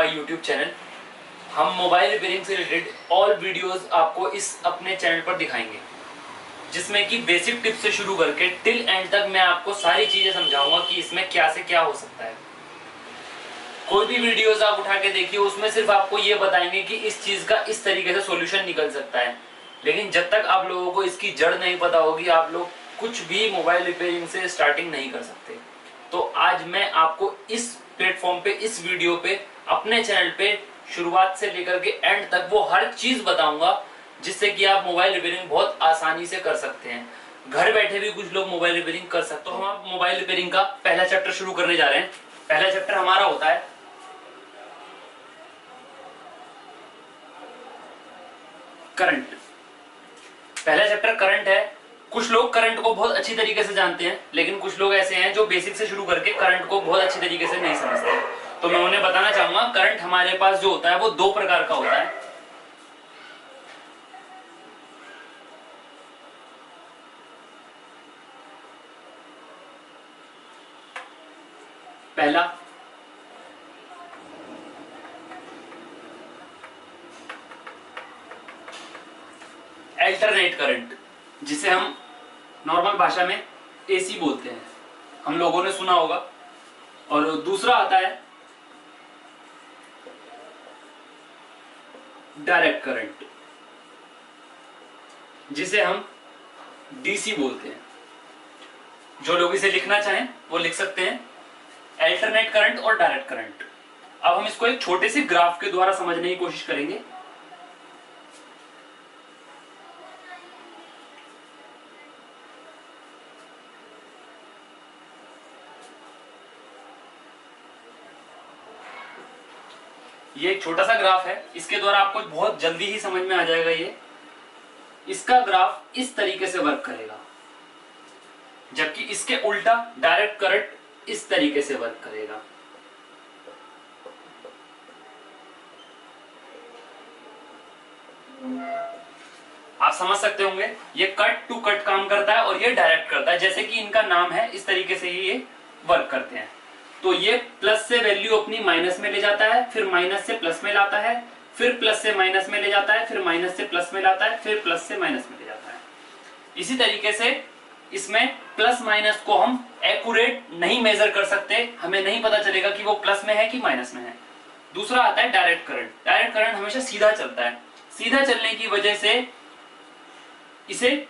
My YouTube channel. हम mobile repairing से related all videos आपको इस अपने चैनल पर दिखाएंगे, जिसमें कि बेसिक टिप्स से शुरू करके टिल एंड तक मैं आपको सारी चीजें समझाऊंगा कि इसमें क्या से क्या हो सकता है। कोई भी वीडियोस आप उठा के देखिए, उसमें सिर्फ आपको ये बताएंगे कि इस चीज का इस तरीके से सॉल्यूशन निकल सकता है, लेकिन जब तक आप लोगों को इसकी जड़ नहीं पता होगी, आप लोग कुछ भी मोबाइल रिपेयरिंग से स्टार्टिंग नहीं कर सकते। तो आज मैं आपको इस प्लेटफॉर्म पे, इस वीडियो पे, अपने चैनल पे शुरुआत से लेकर के एंड तक वो हर चीज बताऊंगा, जिससे कि आप मोबाइल रिपेयरिंग बहुत आसानी से कर सकते हैं। घर बैठे भी कुछ लोग मोबाइल रिपेयरिंग कर सकते हो। हम मोबाइल रिपेयरिंग का पहला चैप्टर शुरू करने जा रहे हैं। पहला चैप्टर हमारा होता है करंट। पहला चैप्टर करंट है। कुछ लोग करंट को बहुत अच्छी तरीके से जानते हैं, लेकिन कुछ लोग ऐसे हैं जो बेसिक से शुरू करके करंट को बहुत अच्छी तरीके से नहीं समझते। तो मैं उन्हें बताना चाहूंगा, करंट हमारे पास जो होता है वो दो प्रकार का होता है। पहला अल्टरनेट करंट, जिसे हम नॉर्मल भाषा में एसी बोलते हैं, हम लोगों ने सुना होगा। और दूसरा आता है डायरेक्ट करंट, जिसे हम डीसी बोलते हैं। जो लोग इसे लिखना चाहें वो लिख सकते हैं, अल्टरनेट करंट और डायरेक्ट करंट। अब हम इसको एक छोटे से ग्राफ के द्वारा समझने की कोशिश करेंगे। ये एक छोटा सा ग्राफ है, इसके द्वारा आपको बहुत जल्दी ही समझ में आ जाएगा। ये इसका ग्राफ इस तरीके से वर्क करेगा, जबकि इसके उल्टा डायरेक्ट करंट इस तरीके से वर्क करेगा। आप समझ सकते होंगे, ये कट टू कट काम करता है और ये डायरेक्ट करता है। जैसे कि इनका नाम है, इस तरीके से ही ये वर्क करते हैं। तो ये प्लस से वैल्यू अपनी माइनस में ले जाता है, फिर माइनस से प्लस में लाता है, फिर प्लस से माइनस में ले जाता है, फिर माइनस से प्लस में लाता है, फिर प्लस से माइनस में ले जाता है। इसी तरीके से इसमें प्लस माइनस को हम एक्यूरेट नहीं मेजर कर सकते, हमें नहीं पता चलेगा कि वो प्लस में है कि माइनस में है। दूसरा आता है डायरेक्ट करंट। डायरेक्ट करंट हमेशा सीधा चलता है। सीधा चलने की वजह से इसे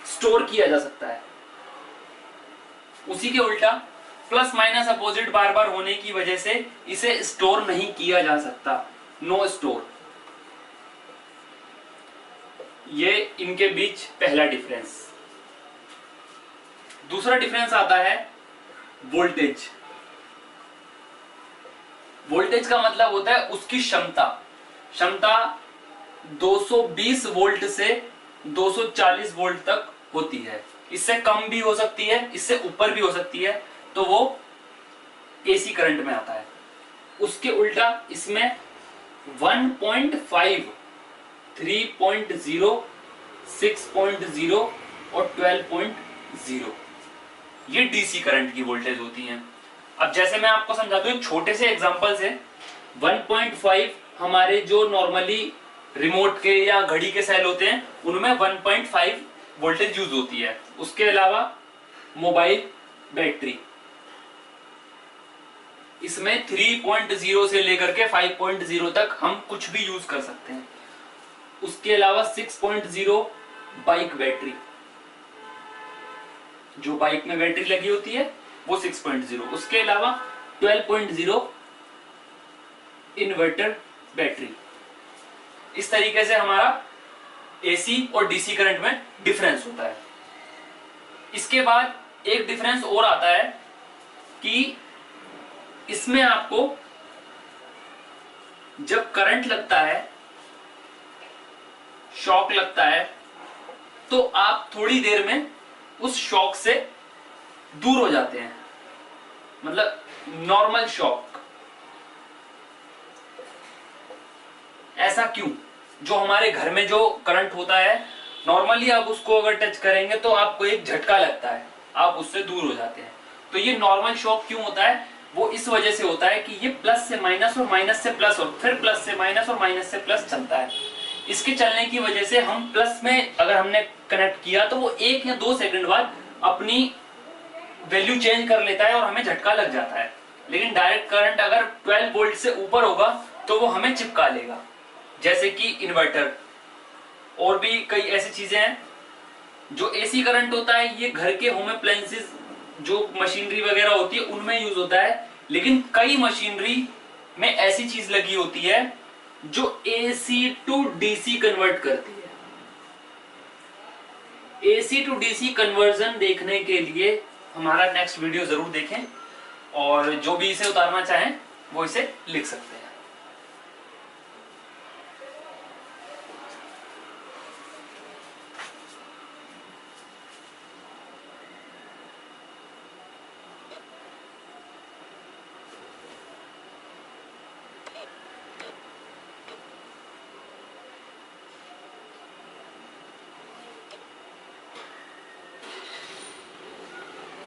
स्टोर किया जा सकता है। उसी के उल्टा प्लस माइनस अपोजिट बार बार होने की वजह से इसे स्टोर नहीं किया जा सकता, नो स्टोर। ये इनके बीच पहला डिफरेंस। दूसरा डिफरेंस आता है वोल्टेज। वोल्टेज का मतलब होता है उसकी क्षमता। क्षमता 220 वोल्ट से 240 वोल्ट तक होती है। इससे कम भी हो सकती है, इससे ऊपर भी हो सकती है, तो वो एसी करंट में आता है। उसके उल्टा इसमें 1.5, 3.0, 6.0 और 12.0 ये डीसी करंट की वोल्टेज होती हैं। अब जैसे मैं आपको समझाता हूं छोटे से एग्जांपल से। 1.5 हमारे जो नॉर्मली रिमोट के या घड़ी के सेल होते हैं, उनमें 1.5 वोल्टेज यूज होती है। उसके अलावा मोबाइल बैटरी, इसमें 3.0 से लेकर के 5.0 तक हम कुछ भी यूज कर सकते हैं। उसके अलावा 6.0 बाइक बैटरी, जो बाइक में बैटरी लगी होती है वो 6.0। उसके अलावा 12.0 इन्वर्टर बैटरी। इस तरीके से हमारा एसी और डीसी करंट में डिफरेंस होता है। इसके बाद एक डिफरेंस और आता है कि इसमें आपको जब करंट लगता है, शॉक लगता है, तो आप थोड़ी देर में उस शॉक से दूर हो जाते हैं, मतलब नॉर्मल शॉक। ऐसा क्यों? जो हमारे घर में जो करंट होता है, नॉर्मली आप उसको अगर टच करेंगे तो आपको एक झटका लगता है, आप उससे दूर हो जाते हैं। तो ये नॉर्मल शॉक क्यों होता है? वो इस वजह से होता है कि ये प्लस से माइनस और माइनस से प्लस और फिर प्लस से माइनस और माइनस से प्लस चलता है। इसके चलने की वजह से हम प्लस में अगर हमने कनेक्ट किया तो वो 1 या 2 सेकंड बाद अपनी वैल्यू चेंज कर लेता है और हमें झटका लग जाता है। लेकिन डायरेक्ट करंट अगर 12 वोल्ट से ऊपर होगा तो वो हमें चिपका लेगा, जैसे कि इन्वर्टर और भी कई ऐसी चीजें हैं। जो एसी करंट होता है ये घर के होम अप्लायंसेस जो मशीनरी वगैरह होती है उनमें यूज होता है, लेकिन कई मशीनरी में ऐसी चीज लगी होती है जो एसी टू डीसी कन्वर्ट करती है। एसी टू डीसी कन्वर्जन देखने के लिए हमारा नेक्स्ट वीडियो जरूर देखें, और जो भी इसे उतारना चाहें वो इसे लिख सकते हैं।